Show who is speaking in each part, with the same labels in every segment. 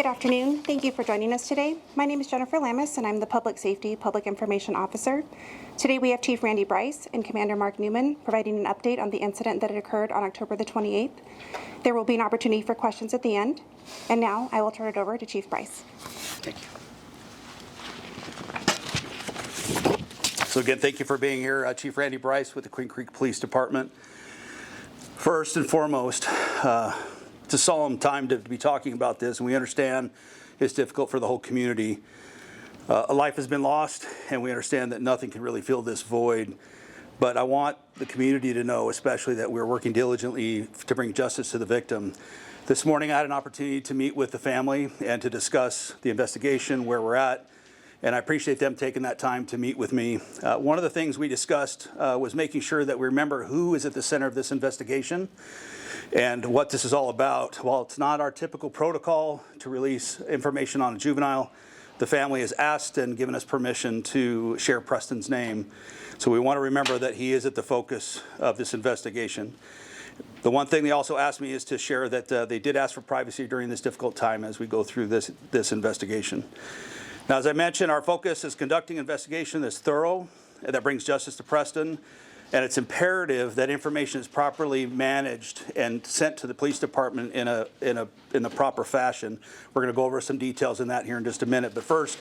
Speaker 1: Good afternoon. Thank you for joining us today. My name is Jennifer Lamis, and I'm the Public Safety Public Information Officer. Today we have Chief Randy Brice and Commander Mark Newman providing an update on the incident that had occurred on October the 28th. There will be an opportunity for questions at the end. And now I will turn it over to Chief Brice.
Speaker 2: Thank you. So again, thank you for being here. Chief Randy Brice with the Queen Creek Police Department. First and foremost, it's a solemn time to be talking about this, and we understand it's difficult for the whole community. A life has been lost, and we understand that nothing can really fill this void. But I want the community to know, especially, that we're working diligently to bring justice to the victim. This morning, I had an opportunity to meet with the family and to discuss the investigation, where we're at, and I appreciate them taking that time to meet with me. One of the things we discussed was making sure that we remember who is at the center of this investigation and what this is all about. While it's not our typical protocol to release information on a juvenile, the family has asked and given us permission to share Preston's name. So we want to remember that he is at the focus of this investigation. The one thing they also asked me is to share that they did ask for privacy during this difficult time as we go through this investigation. Now, as I mentioned, our focus is conducting an investigation that's thorough, that brings justice to Preston, and it's imperative that information is properly managed and sent to the police department in the proper fashion. We're going to go over some details in that here in just a minute. But first,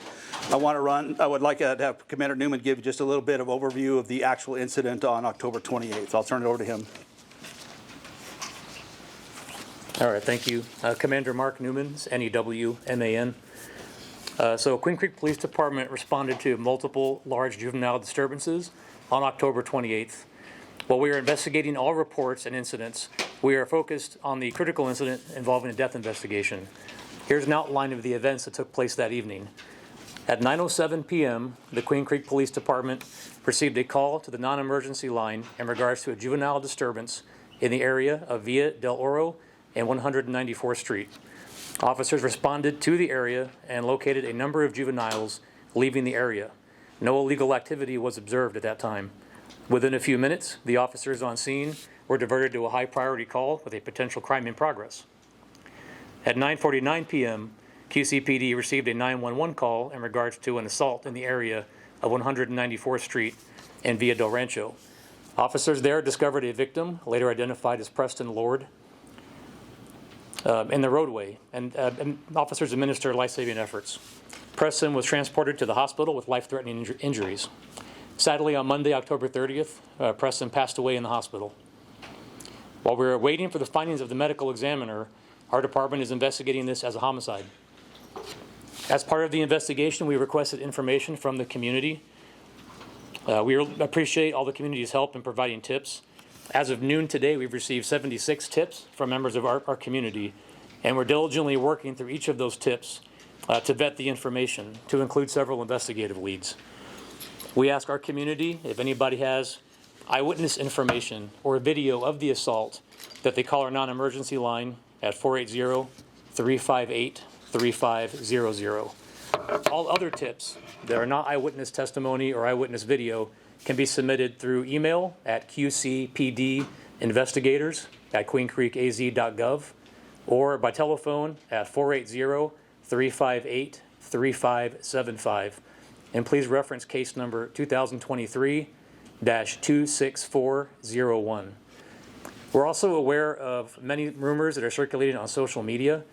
Speaker 2: I would like to have Commander Newman give just a little bit of overview of the actual incident on October 28th. I'll turn it over to him.
Speaker 3: All right, thank you. Commander Mark Newman, N-E-W-M-A-N. So Queen Creek Police Department responded to multiple large juvenile disturbances on October 28th. While we are investigating all reports and incidents, we are focused on the critical incident involving a death investigation. Here's an outline of the events that took place that evening. At 9:07 p.m., the Queen Creek Police Department received a call to the non-emergency line in regards to a juvenile disturbance in the area of Via Del Rancho and 194th Street. Officers responded to the area and located a number of juveniles leaving the area. No illegal activity was observed at that time. Within a few minutes, the officers on scene were diverted to a high-priority call with a potential crime in progress. At 9:49 p.m., QCPD received a 911 call in regards to an assault in the area of 194th Street and Via Del Rancho. Officers there discovered a victim, later identified as Preston Lord, in the roadway, and officers administered life-saving efforts. Preston was transported to the hospital with life-threatening injuries. Sadly, on Monday, October 30th, Preston passed away in the hospital. While we were waiting for the findings of the medical examiner, our department is investigating this as a homicide. As part of the investigation, we requested information from the community. We appreciate all the community's help in providing tips. As of noon today, we've received 76 tips from members of our community, and we're diligently working through each of those tips to vet the information, to include several investigative leads. We ask our community, if anybody has eyewitness information or a video of the assault, that they call our non-emergency line at 480-358-3500. All other tips that are not eyewitness testimony or eyewitness video can be submitted through email at QCPD investigators@queencreekaz.gov or by telephone at 480-358-3575. And please reference case number 2023-26401. We're also aware of many rumors that are circulating on social media.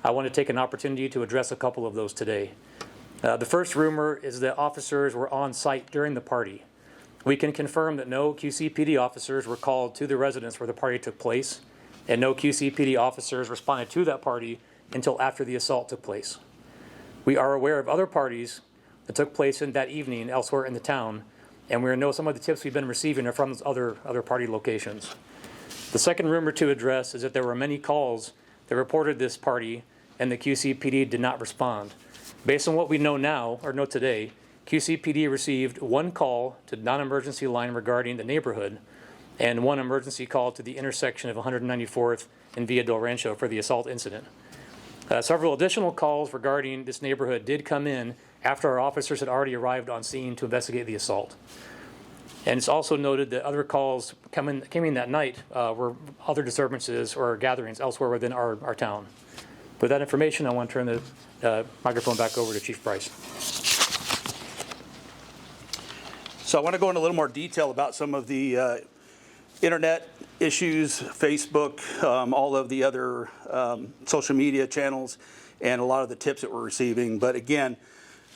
Speaker 3: I want to take an opportunity to address a couple of those today. The first rumor is that officers were on site during the party. We can confirm that no QCPD officers were called to the residence where the party took place, and no QCPD officers responded to that party until after the assault took place. We are aware of other parties that took place in that evening elsewhere in the town, and we know some of the tips we've been receiving are from those other party locations. The second rumor to address is that there were many calls that reported this party, and the QCPD did not respond. Based on what we know now, or know today, QCPD received one call to the non-emergency line regarding the neighborhood and one emergency call to the intersection of 194th and Via Del Rancho for the assault incident. Several additional calls regarding this neighborhood did come in after our officers had already arrived on scene to investigate the assault. And it's also noted that other calls came in that night were other disturbances or gatherings elsewhere within our town. With that information, I want to turn the microphone back over to Chief Brice.
Speaker 2: So I want to go into a little more detail about some of the internet issues, Facebook, all of the other social media channels, and a lot of the tips that we're receiving. But again,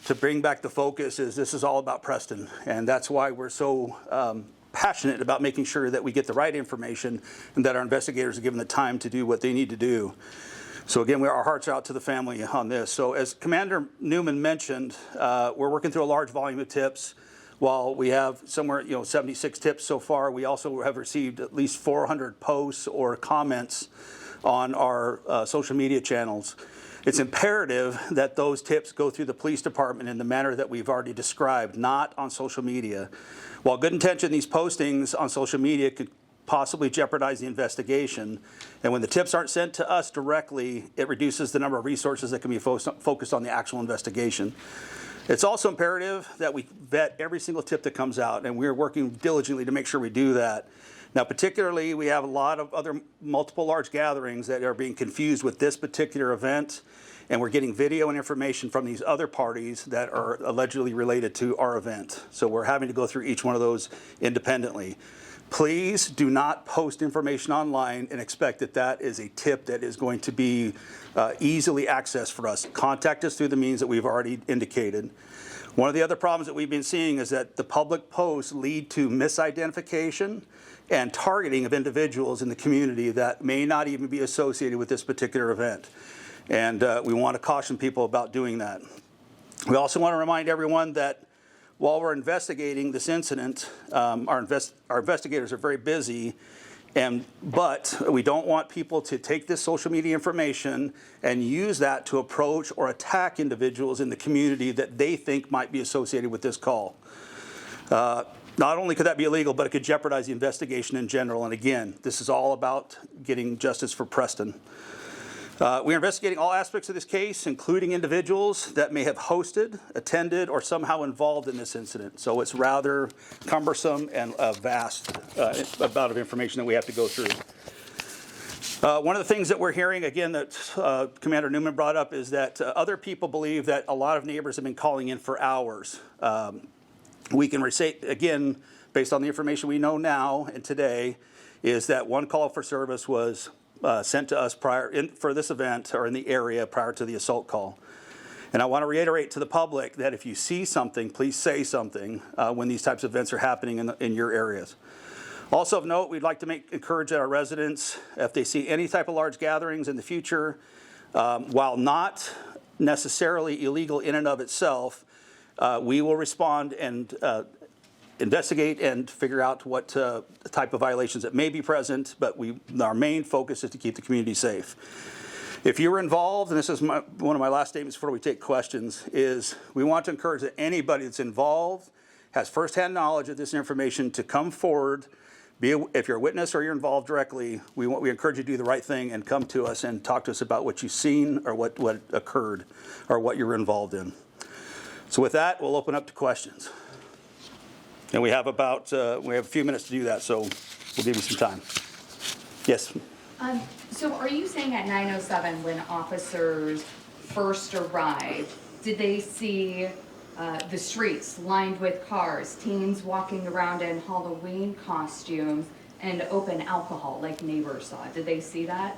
Speaker 2: to bring back the focus is this is all about Preston, and that's why we're so passionate about making sure that we get the right information and that our investigators are given the time to do what they need to do. So again, our hearts are out to the family on this. So as Commander Newman mentioned, we're working through a large volume of tips. While we have somewhere, 76 tips so far, we also have received at least 400 posts or comments on our social media channels. It's imperative that those tips go through the police department in the manner that we've already described, not on social media. While good intention, these postings on social media could possibly jeopardize the investigation. And when the tips aren't sent to us directly, it reduces the number of resources that can be focused on the actual investigation. It's also imperative that we vet every single tip that comes out, and we're working diligently to make sure we do that. Now, particularly, we have a lot of other multiple large gatherings that are being confused with this particular event, and we're getting video and information from these other parties that are allegedly related to our event. So we're having to go through each one of those independently. Please do not post information online and expect that that is a tip that is going to be easily accessed for us. Contact us through the means that we've already indicated. One of the other problems that we've been seeing is that the public posts lead to misidentification and targeting of individuals in the community that may not even be associated with this particular event. And we want to caution people about doing that. We also want to remind everyone that while we're investigating this incident, our investigators are very busy, but we don't want people to take this social media information and use that to approach or attack individuals in the community that they think might be associated with this call. Not only could that be illegal, but it could jeopardize the investigation in general. And again, this is all about getting justice for Preston. We are investigating all aspects of this case, including individuals that may have hosted, attended, or somehow involved in this incident. So it's rather cumbersome and a vast amount of information that we have to go through. One of the things that we're hearing, again, that Commander Newman brought up is that other people believe that a lot of neighbors have been calling in for hours. We can recite, again, based on the information we know now and today, is that one call for service was sent to us for this event or in the area prior to the assault call. And I want to reiterate to the public that if you see something, please say something when these types of events are happening in your areas. Also of note, we'd like to encourage our residents, if they see any type of large gatherings in the future, while not necessarily illegal in and of itself, we will respond and investigate and figure out what type of violations that may be present, but our main focus is to keep the community safe. If you were involved, and this is one of my last statements before we take questions, is we want to encourage that anybody that's involved, has firsthand knowledge of this information, to come forward. If you're a witness or you're involved directly, we encourage you to do the right thing and come to us and talk to us about what you've seen or what occurred or what you're involved in. So with that, we'll open up to questions. And we have a few minutes to do that, so we'll give you some time. Yes?
Speaker 4: So are you saying at 9:07 when officers first arrived, did they see the streets lined with cars, teens walking around in Halloween costumes, and open alcohol like neighbors saw? Did they see that?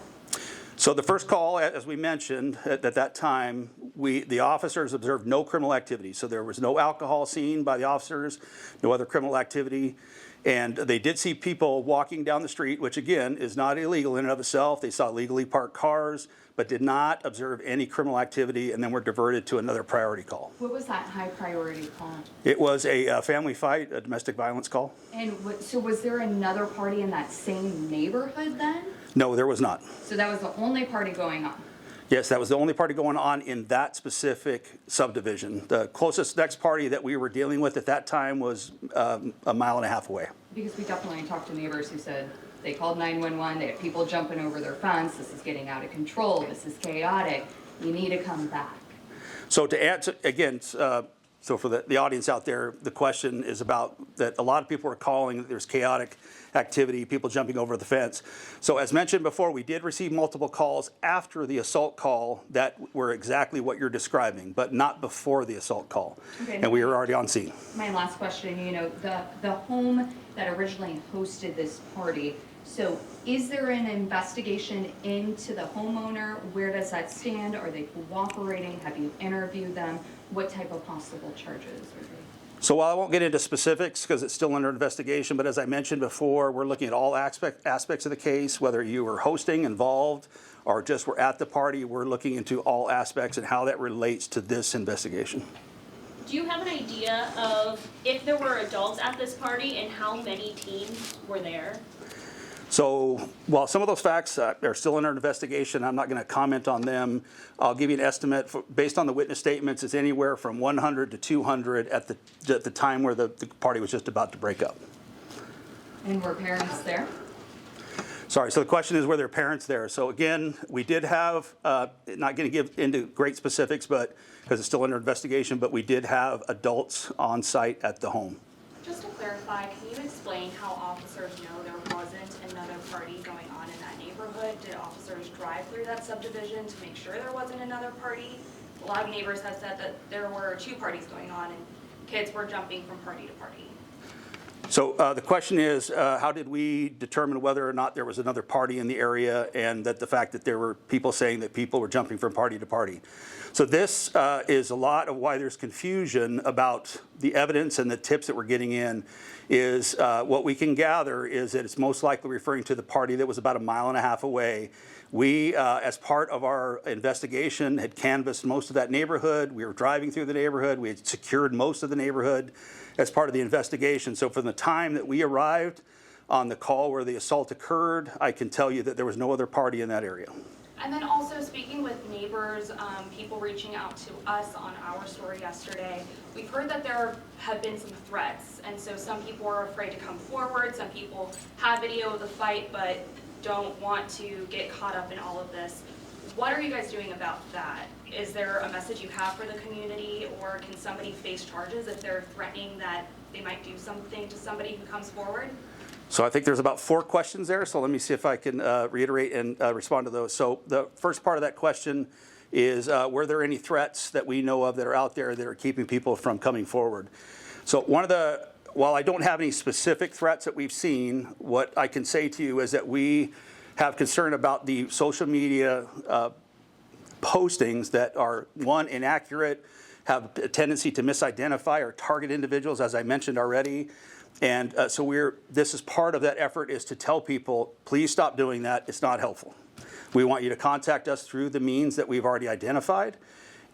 Speaker 2: So the first call, as we mentioned, at that time, the officers observed no criminal activity. So there was no alcohol seen by the officers, no other criminal activity. And they did see people walking down the street, which again is not illegal in and of itself. They saw legally parked cars, but did not observe any criminal activity, and then were diverted to another priority call.
Speaker 4: What was that high priority call?
Speaker 2: It was a family fight, a domestic violence call.
Speaker 4: And so was there another party in that same neighborhood then?
Speaker 2: No, there was not.
Speaker 4: So that was the only party going on?
Speaker 2: Yes, that was the only party going on in that specific subdivision. The closest next party that we were dealing with at that time was a mile and a half away.
Speaker 4: Because we definitely talked to neighbors who said they called 911, they had people jumping over their fence, this is getting out of control, this is chaotic, you need to come back.
Speaker 2: So to answer, again, So for the audience out there, the question is about that a lot of people are calling that there's chaotic activity, people jumping over the fence. So as mentioned before, we did receive multiple calls after the assault call that were exactly what you're describing, but not before the assault call.
Speaker 4: Okay.
Speaker 2: And we were already on scene.
Speaker 4: My last question, the home that originally hosted this party, so is there an investigation into the homeowner? Where does that stand? Are they cooperating? Have you interviewed them? What type of possible charges are they?
Speaker 2: So while I won't get into specifics because it's still under investigation, but as I mentioned before, we're looking at all aspects of the case, whether you were hosting, involved, or just were at the party. We're looking into all aspects and how that relates to this investigation.
Speaker 5: Do you have an idea of if there were adults at this party and how many teens were there?
Speaker 2: So while some of those facts are still under investigation, I'm not going to comment on them. I'll give you an estimate based on the witness statements. It's anywhere from 100 to 200 at the time where the party was just about to break up.
Speaker 4: And were parents there?
Speaker 2: Sorry, so the question is, were there parents there? So again, we did have, not going to give into great specifics, but because it's still under investigation, but we did have adults on site at the home.
Speaker 5: Just to clarify, can you explain how officers know there wasn't another party going on in that neighborhood? Did officers drive through that subdivision to make sure there wasn't another party? A lot of neighbors have said that there were 2 parties going on and kids were jumping from party to party.
Speaker 2: So the question is, how did we determine whether or not there was another party in the area, and that the fact that there were people saying that people were jumping from party to party? So this is a lot of why there's confusion about the evidence and the tips that we're getting in. Is what we can gather is that it's most likely referring to the party that was about 1.5 miles away. We, as part of our investigation, had canvassed most of that neighborhood. We were driving through the neighborhood. We had secured most of the neighborhood as part of the investigation. So from the time that we arrived on the call where the assault occurred, I can tell you that there was no other party in that area.
Speaker 5: And then also speaking with neighbors, people reaching out to us on our story yesterday, we've heard that there have been some threats. And so some people are afraid to come forward. Some people have video of the fight but don't want to get caught up in all of this. What are you guys doing about that? Is there a message you have for the community, or can somebody face charges if they're threatening that they might do something to somebody who comes forward?
Speaker 2: So I think there's about 4 questions there, so let me see if I can reiterate and respond to those. So the first part of that question is, were there any threats that we know of that are out there that are keeping people from coming forward? So while I don't have any specific threats that we've seen, what I can say to you is that we have concern about the social media postings that are, one, inaccurate, have a tendency to misidentify or target individuals, as I mentioned already. And so this is part of that effort, is to tell people, please stop doing that. It's not helpful. We want you to contact us through the means that we've already identified.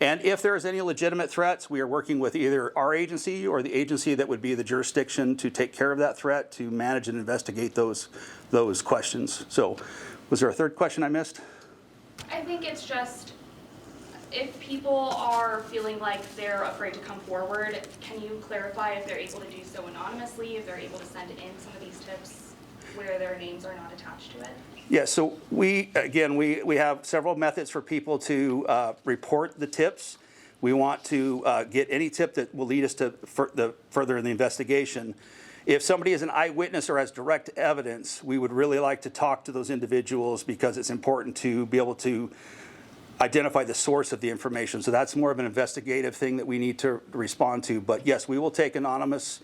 Speaker 2: And if there is any legitimate threats, we are working with either our agency or the agency that would be the jurisdiction to take care of that threat, to manage and investigate those questions. So was there a third question I missed?
Speaker 5: I think it's just, if people are feeling like they're afraid to come forward, can you clarify if they're able to do so anonymously, if they're able to send in some of these tips where their names are not attached to it?
Speaker 2: Yeah, so we have several methods for people to report the tips. We want to get any tip that will lead us to further in the investigation. If somebody is an eyewitness or has direct evidence, we would really like to talk to those individuals, because it's important to be able to identify the source of the information. So that's more of an investigative thing that we need to respond to. But yes, we will take anonymous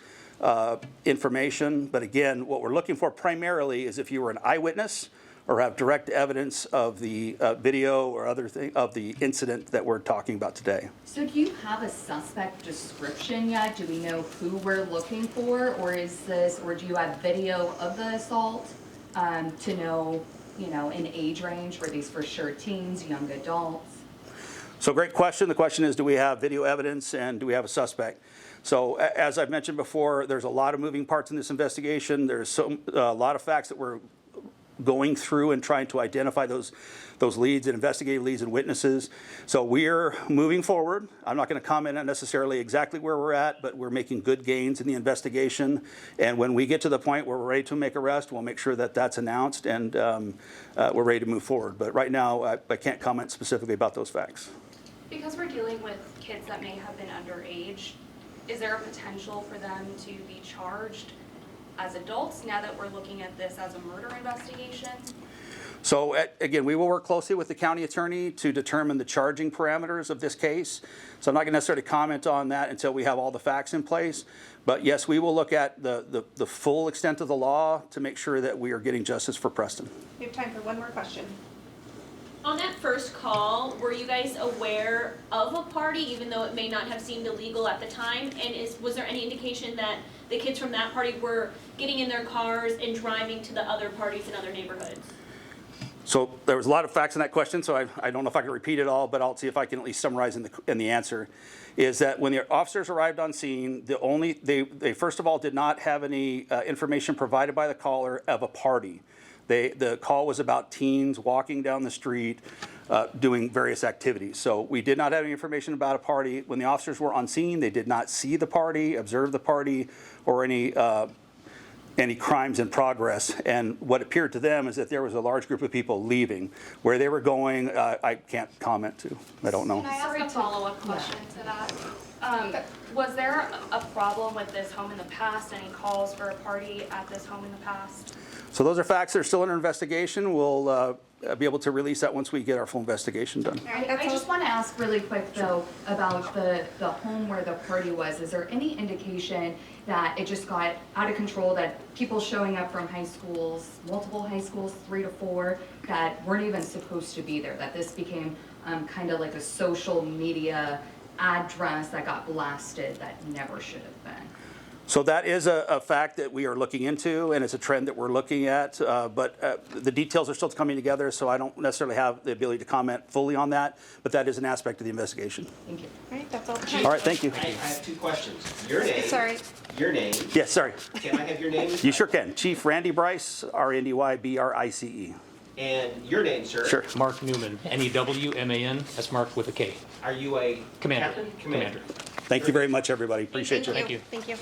Speaker 2: information. But again, what we're looking for primarily is if you were an eyewitness or have direct evidence of the video or other thing of the incident that we're talking about today.
Speaker 4: So do you have a suspect description yet? Do we know who we're looking for, or do you have video of the assault to know, an age range? Were these for sure teens, young adults?
Speaker 2: So great question. The question is, do we have video evidence and do we have a suspect? So as I've mentioned before, there's a lot of moving parts in this investigation. There's a lot of facts that we're going through and trying to identify those leads and investigative leads and witnesses. So we're moving forward. I'm not going to comment on necessarily exactly where we're at, but we're making good gains in the investigation. And when we get to the point where we're ready to make arrest, we'll make sure that that's announced and we're ready to move forward. But right now, I can't comment specifically about those facts.
Speaker 5: Because we're dealing with kids that may have been underage, is there a potential for them to be charged as adults now that we're looking at this as a murder investigation?
Speaker 2: So again, we will work closely with the county attorney to determine the charging parameters of this case. So I'm not going to necessarily comment on that until we have all the facts in place. But yes, we will look at the full extent of the law to make sure that we are getting justice for Preston.
Speaker 1: We have time for one more question.
Speaker 6: On that first call, were you guys aware of a party, even though it may not have seemed illegal at the time? And was there any indication that the kids from that party were getting in their cars and driving to the other parties in other neighborhoods?
Speaker 2: So there was a lot of facts in that question, so I don't know if I can repeat it all, but I'll see if I can at least summarize in the answer. Is that when the officers arrived on scene, they first of all did not have any information provided by the caller of a party. The call was about teens walking down the street doing various activities. So we did not have any information about a party. When the officers were on scene, they did not see the party, observe the party, or any crimes in progress. And what appeared to them is that there was a large group of people leaving. Where they were going, I can't comment to. I don't know.
Speaker 5: Can I ask a follow-up question to that? Was there a problem with this home in the past? Any calls for a party at this home in the past?
Speaker 2: So those are facts that are still under investigation. We'll be able to release that once we get our full investigation done.
Speaker 4: I just want to ask really quick though about the home where the party was. Is there any indication that it just got out of control, that people showing up from high schools, multiple high schools, 3 to 4, that weren't even supposed to be there, that this became kind of like a social media address that got blasted that never should have been?
Speaker 2: So that is a fact that we are looking into, and it's a trend that we're looking at. But the details are still coming together, so I don't necessarily have the ability to comment fully on that. But that is an aspect of the investigation.
Speaker 4: Thank you.
Speaker 1: All right, that's all the time.
Speaker 2: All right, thank you.
Speaker 7: I have 2 questions. Your name.
Speaker 1: Sorry.
Speaker 7: Your name.
Speaker 2: Yes, sorry.
Speaker 7: Can I have your name?
Speaker 2: You sure can. Chief Randy Brice, RandyBrice.
Speaker 7: And your name, sir?
Speaker 2: Sure.
Speaker 3: Mark Newman, Newman, that's Mark with a K.
Speaker 7: Are you a
Speaker 3: Commander.
Speaker 7: captain? Commander.
Speaker 2: Thank you very much, everybody. Appreciate you.
Speaker 3: Thank you.
Speaker 1: Thank you.